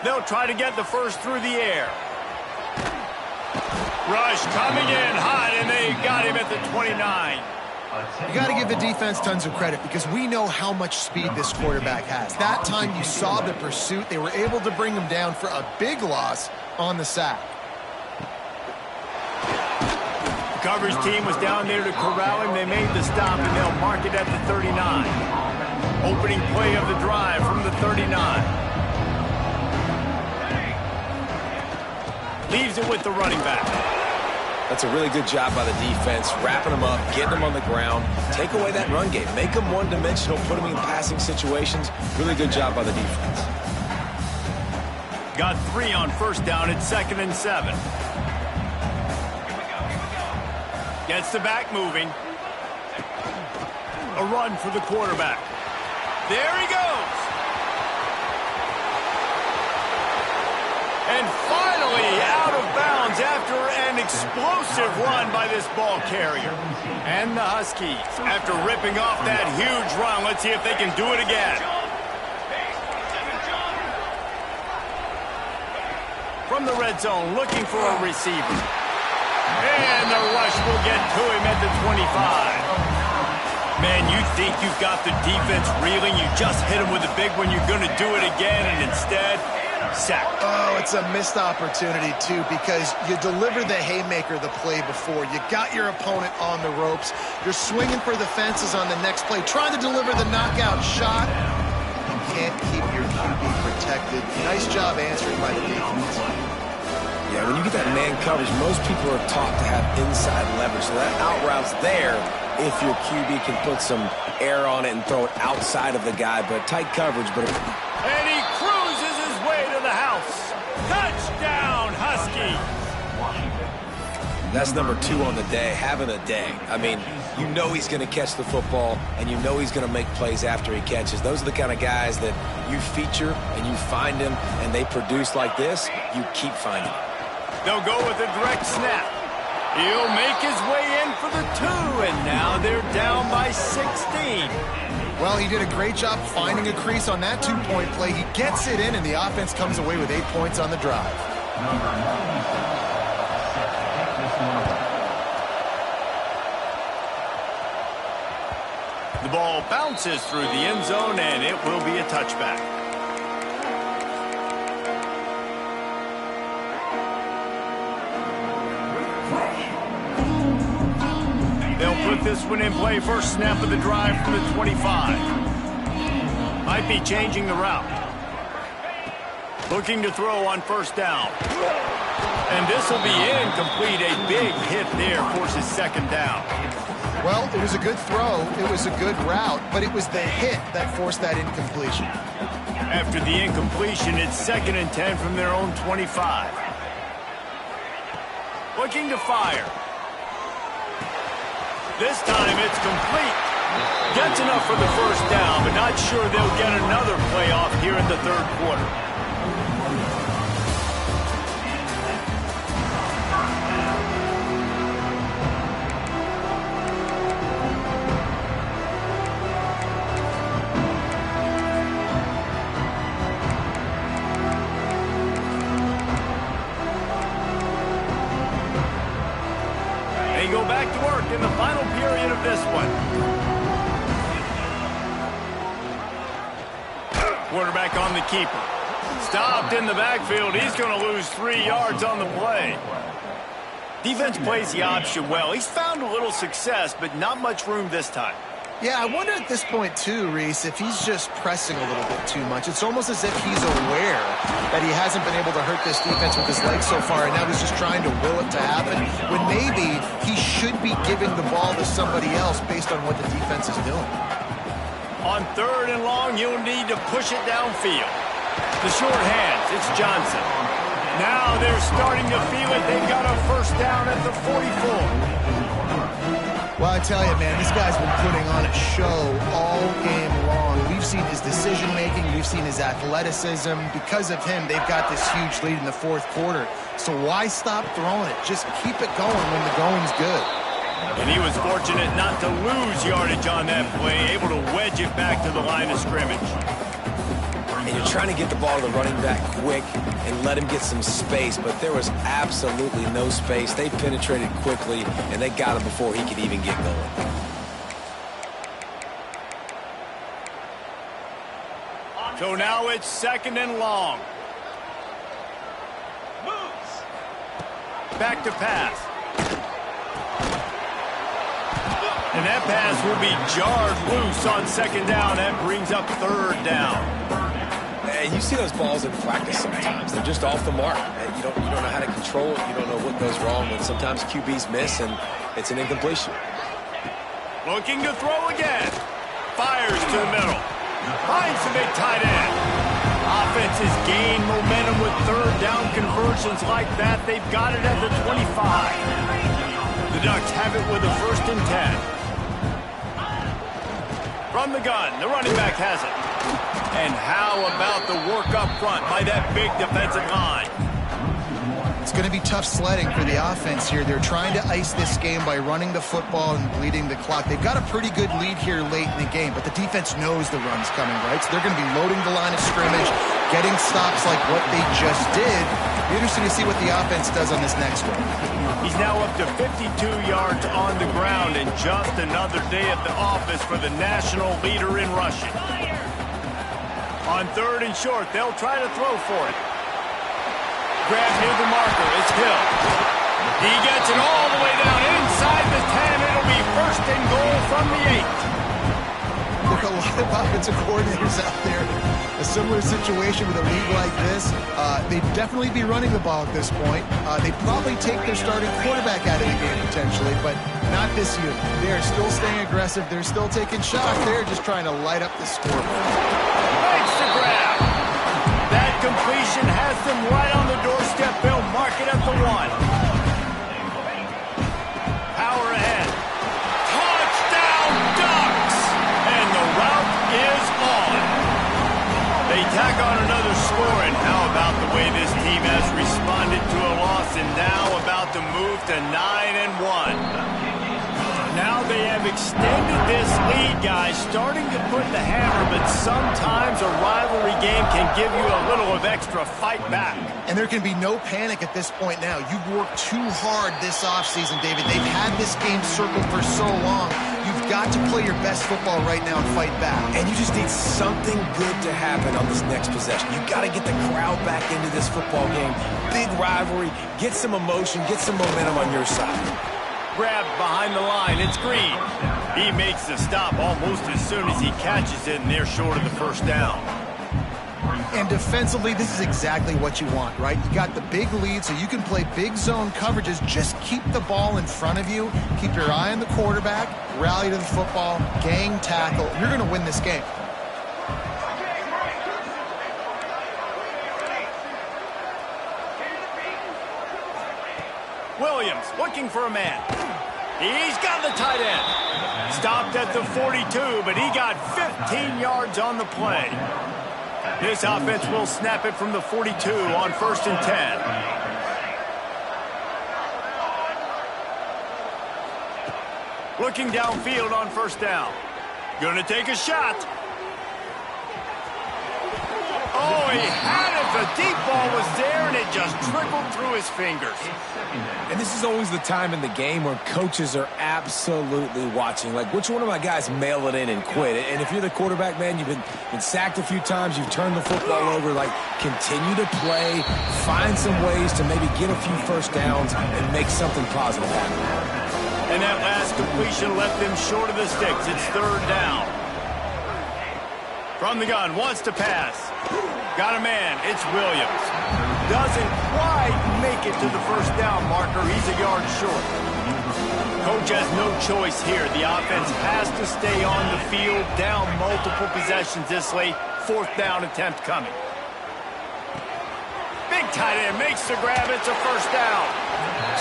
They'll try to get the first through the air. Rush coming in hot, and they got him at the 29. You got to give the defense tons of credit because we know how much speed this quarterback has. That time you saw the pursuit. They were able to bring him down for a big loss on the sack. The coverage team was down there to corral him. They made the stop, and they'll mark it at the 39. Opening play of the drive from the 39. Leaves it with the running back. That's a really good job by the defense, wrapping them up, getting them on the ground, take away that run game, make them one-dimensional, put them in passing situations. Really good job by the defense. Got 3 on 1st down at 2nd and 7. Gets the back moving. A run for the quarterback. There he goes. And finally out of bounds after an explosive run by this ball carrier. And the Huskies, after ripping off that huge run, let's see if they can do it again. From the red zone, looking for a receiver. And the rush will get to him at the 25. Man, you think you've got the defense reeling. You just hit him with a big one. You're going to do it again, and instead, sack. Oh, it's a missed opportunity, too, because you delivered the haymaker the play before. You got your opponent on the ropes. You're swinging for the fences on the next play, trying to deliver the knockout shot. You can't keep your QB protected. Nice job answering by the defense. Yeah, when you get that man coverage, most people are taught to have inside leverage. So that out route's there if your QB can put some air on it and throw it outside of the guy. But tight coverage. And he cruises his way to the house. Touchdown, Husky. That's number 2 on the day, having a day. I mean, you know he's going to catch the football, and you know he's going to make plays after he catches. Those are the kind of guys that you feature, and you find them, and they produce like this, you keep finding them. They'll go with a direct snap. He'll make his way in for the 2, and now they're down by 16. Well, he did a great job finding a crease on that 2-point play. He gets it in, and the offense comes away with 8 points on the drive. The ball bounces through the end zone, and it will be a touchback. They'll put this one in play. First snap of the drive from the 25. Might be changing the route. Looking to throw on first down. And this will be incomplete. A big hit there forces second down. Well, it was a good throw, it was a good route, but it was the hit that forced that incompletion. After the incompletion, it's 2nd and 10 from their own 25. Looking to fire. This time it's complete. Gets enough for the first down, but not sure they'll get another playoff here in the 3rd quarter. Go back to work in the final period of this one. Quarterback on the keeper. Stopped in the backfield. He's going to lose 3 yards on the play. Defense plays the option well. He's found a little success, but not much room this time. Yeah, I wonder at this point, too, Reese, if he's just pressing a little bit too much. It's almost as if he's aware that he hasn't been able to hurt this defense with his legs so far, and now he's just trying to will it to happen, when maybe he should be giving the ball to somebody else based on what the defense is doing. On 3rd and long, you'll need to push it downfield. The short hands, it's Johnson. Now they're starting to feel it. They've got a first down at the 44. Well, I tell you, man, this guy's been putting on a show all game long. We've seen his decision-making. We've seen his athleticism. Because of him, they've got this huge lead in the 4th quarter. So why stop throwing it? Just keep it going when the going's good. And he was fortunate not to lose yardage on that play, able to wedge it back to the line of scrimmage. And you're trying to get the ball to the running back quick and let him get some space, but there was absolutely no space. They penetrated quickly, and they got him before he could even get going. So now it's 2nd and long. Back to pass. And that pass will be jarred loose on 2nd down. That brings up 3rd down. And you see those balls in practice sometimes. They're just off the mark. You don't know how to control it. You don't know what goes wrong. And sometimes QBs miss, and it's an incompletion. Looking to throw again. Fires to the middle. Finds the big tight end. Offense has gained momentum with 3rd down conversions like that. They've got it at the 25. The Ducks have it with a 1st and 10. From the gun, the running back has it. And how about the work up front by that big defensive line? It's going to be tough sledding for the offense here. They're trying to ice this game by running the football and bleeding the clock. They've got a pretty good lead here late in the game, but the defense knows the run's coming, right? So they're going to be loading the line of scrimmage, getting stops like what they just did. Be interesting to see what the offense does on this next one. He's now up to 52 yards on the ground, and just another day at the office for the national leader in rushing. On 3rd and short, they'll try to throw for it. Grab near the marker, it's Hill. He gets it all the way down inside the 10. It'll be 1st and goal from the 8. The a lot of offensive coordinators out there. A similar situation with a league like this. They'd definitely be running the ball at this point. They'd probably take their starting quarterback out of the game potentially, but not this unit. They are still staying aggressive. They're still taking shots. They're just trying to light up the scoreboard. Makes the grab. That completion has them right on the doorstep. They'll mark it at the 1. Power ahead. Touchdown Ducks! And the route is on. They tack on another score, and how about the way this team has responded to a loss and now about to move to 9-1. Now they have extended this lead, guys, starting to put the hammer, but sometimes a rivalry game can give you a little of extra fight back. And there can be no panic at this point now. You've worked too hard this offseason, David. They've had this game circled for so long. You've got to play your best football right now and fight back. And you just need something good to happen on this next possession. You got to get the crowd back into this football game. Big rivalry. Get some emotion. Get some momentum on your side. Grabbed behind the line. It's Green. He makes the stop almost as soon as he catches it, and they're short of the first down. And defensively, this is exactly what you want, right? You got the big lead, so you can play big zone coverages. Just keep the ball in front of you. Keep your eye on the quarterback. Rally to the football. Gang tackle. You're going to win this game. Williams looking for a man. He's got the tight end. Stopped at the 42, but he got 15 yards on the play. This offense will snap it from the 42 on 1st and 10. Looking downfield on 1st down. Gonna take a shot. Oh, he had it. The deep ball was there, and it just trickled through his fingers. And this is always the time in the game where coaches are absolutely watching. Like, which one of my guys mail it in and quit? And if you're the quarterback, man, you've been sacked a few times, you've turned the football over, like, continue to play, find some ways to maybe get a few first downs and make something positive happen. And that last completion left them short of the sticks. It's 3rd down. From the gun, wants to pass. Got a man. It's Williams. Doesn't quite make it to the first down marker. He's a yard short. Coach has no choice here. The offense has to stay on the field, down multiple possessions this late. 4th down attempt coming. Big tight end makes the grab. It's a first down.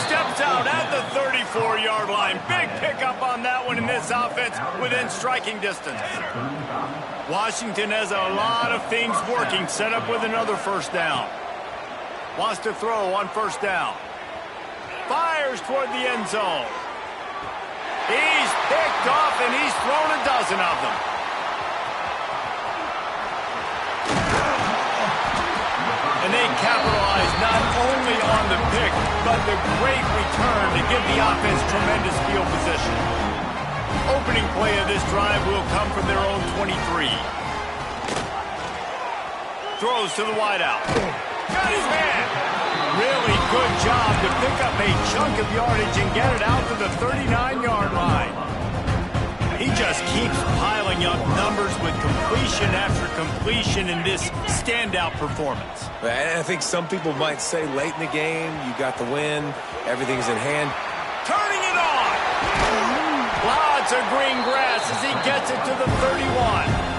Steps out at the 34-yard line. Big pickup on that one in this offense within striking distance. Washington has a lot of things working. Set up with another first down. Wants to throw on 1st down. Fires toward the end zone. He's picked off, and he's thrown a dozen of them. And they capitalize not only on the pick, but the great return to give the offense tremendous field position. Opening play of this drive will come from their own 23. Throws to the wideout. Got his man. Really good job to pick up a chunk of yardage and get it out to the 39-yard line. He just keeps piling up numbers with completion after completion in this standout performance. And I think some people might say late in the game, you got the win, everything's in hand. Turning it on. Lots of green grass as he gets it to the 31.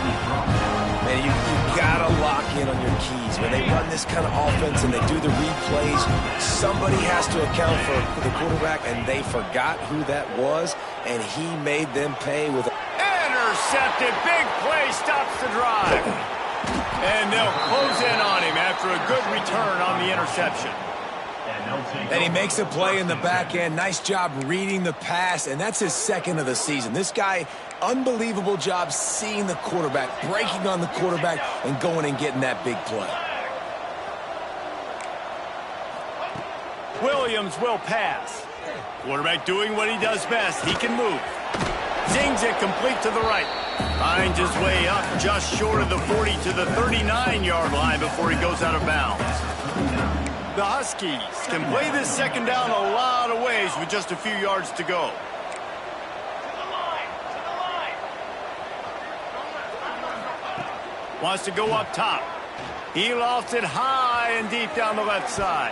Man, you gotta lock in on your keys. When they run this kind of offense and they do the replays, somebody has to account for the quarterback, and they forgot who that was, and he made them pay with intercepted. Big play stops the drive. And they'll close in on him after a good return on the interception. And he makes a play in the back end. Nice job reading the pass, and that's his 2nd of the season. This guy, unbelievable job seeing the quarterback, breaking on the quarterback, and going and getting that big play. Williams will pass. Quarterback doing what he does best. He can move. Zings it complete to the right. Finds his way up just short of the 40 to the 39-yard line before he goes out of bounds. The Huskies can play this 2nd down a lot of ways with just a few yards to go. Wants to go up top. He lofts it high and deep down the left side.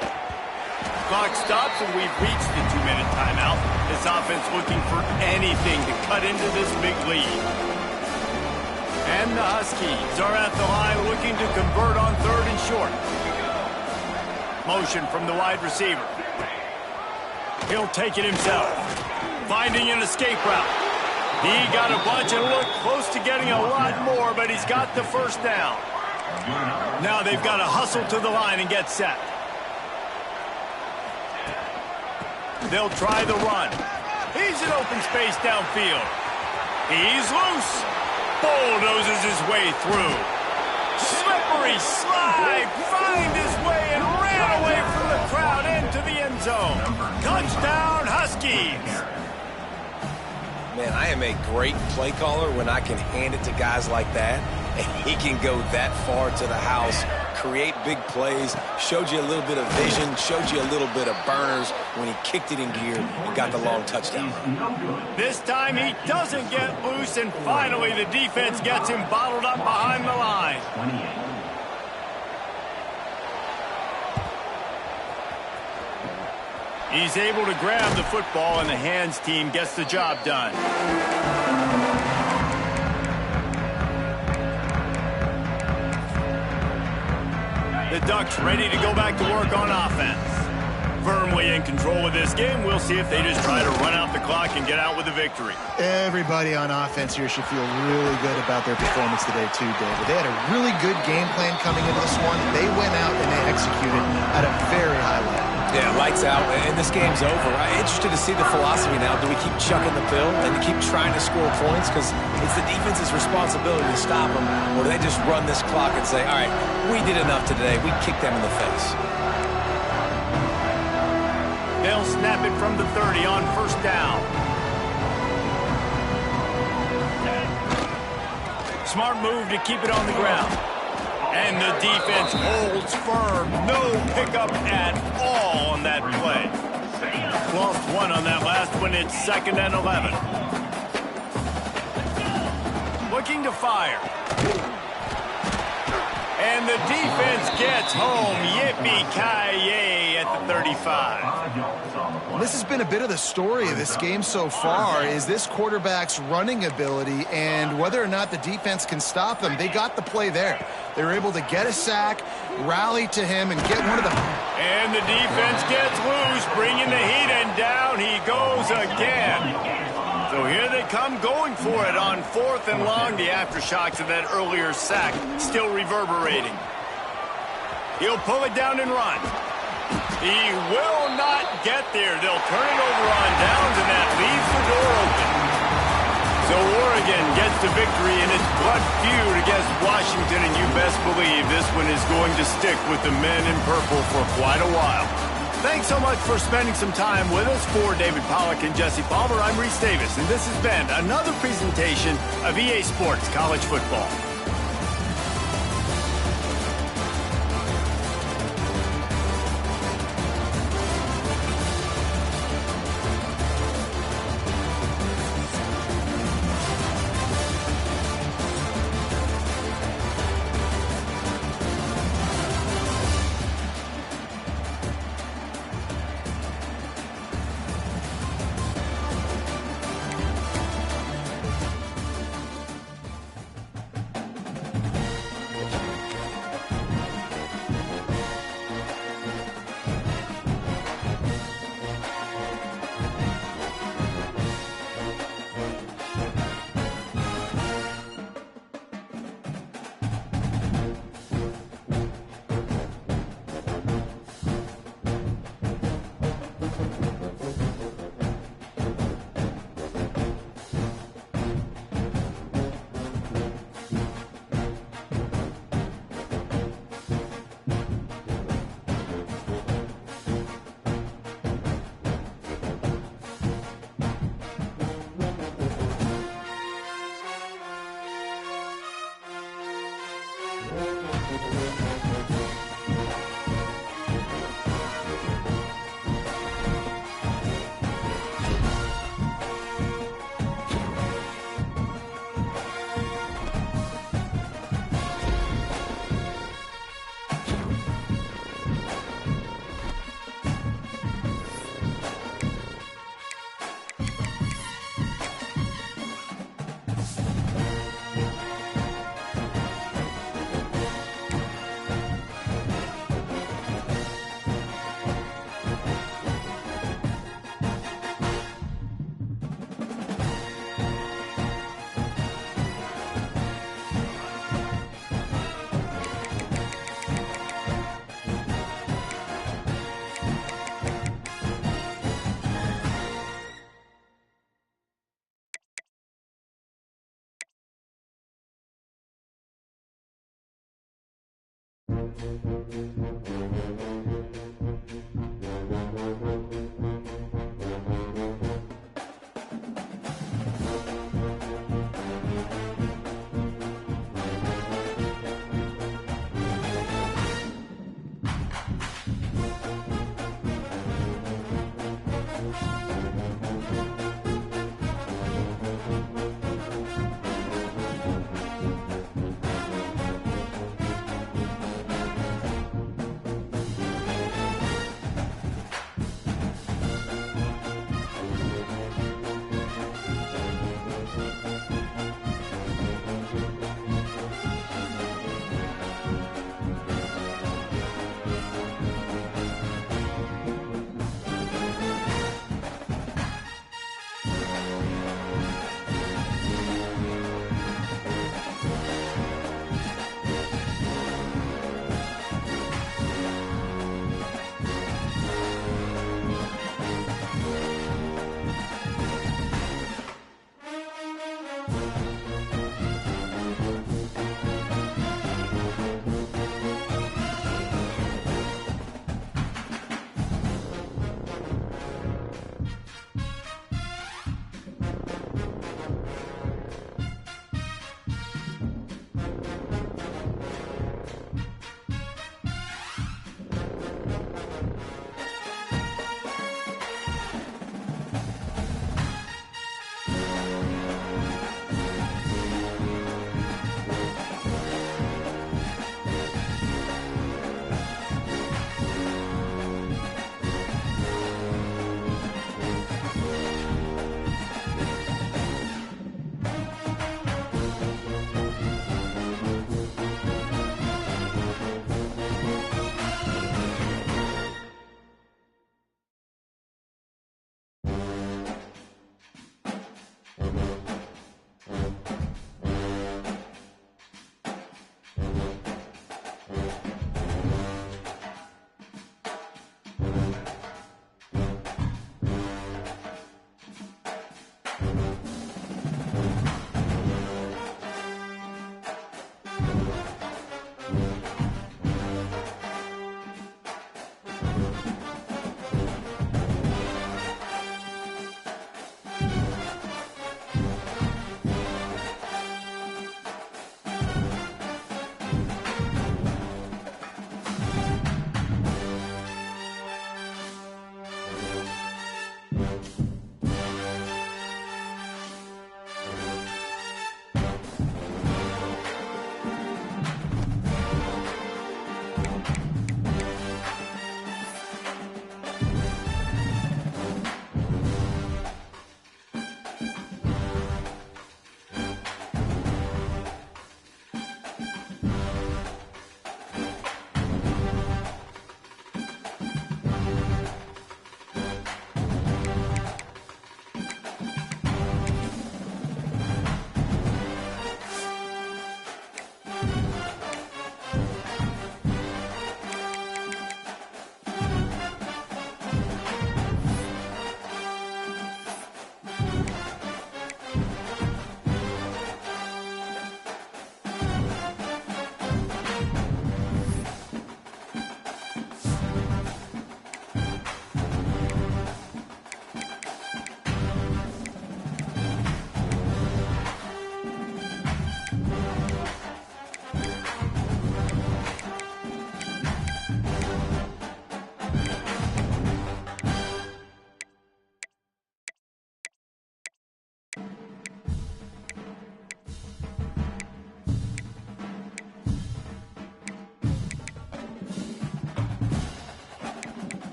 Clock stops, and we've reached the 2-minute timeout. This offense looking for anything to cut into this big lead. And the Huskies are at the line looking to convert on 3rd and short. Motion from the wide receiver. He'll take it himself. Finding an escape route. He got a bunch and looked close to getting a lot more, but he's got the first down. Now they've got to hustle to the line and get set. They'll try the run. He's in open space downfield. He's loose. Bulldozes his way through. Slippery slide. Find his way and ran away from the crowd into the end zone. Touchdown, Huskies. Man, I am a great play caller when I can hand it to guys like that. And he can go that far to the house, create big plays, showed you a little bit of vision, showed you a little bit of burners when he kicked it in gear and got the long touchdown. This time he doesn't get loose, and finally the defense gets him bottled up behind the line. 28. He's able to grab the football, and the hands team gets the job done. The Ducks ready to go back to work on offense. Firmly in control of this game. We'll see if they just try to run out the clock and get out with a victory. Everybody on offense here should feel really good about their performance today too, David. They had a really good game plan coming into this one. They went out and they executed at a very high level. Yeah, lights out, and this game's over. I'm interested to see the philosophy now. Do we keep chucking the pill and keep trying to score points? Because it's the defense's responsibility to stop them. Or do they just run this clock and say, all right, we did enough today. We kicked them in the face. They'll snap it from the 30 on 1st down. Smart move to keep it on the ground. And the defense holds firm. No pickup at all on that play. Lost one on that last one. It's 2nd and 11. Looking to fire. And the defense gets home. Yippee-ki-yay at the 35. This has been a bit of the story of this game so far, is this quarterback's running ability and whether or not the defense can stop them. They got the play there. They were able to get a sack, rally to him, and get one of the... And the defense gets loose, bringing the heat, and down he goes again. So here they come going for it on 4th and long. The aftershocks of that earlier sack still reverberating. He'll pull it down and run. He will not get there. They'll turn it over on downs, and that leaves the door open. So Oregon gets the victory in its blood feud against Washington, and you best believe this one is going to stick with the men in purple for quite a while. Thanks so much for spending some time with us. For David Pollack and Jesse Palmer, I'm Reese Davis, and this has been another presentation of EA Sports College Football.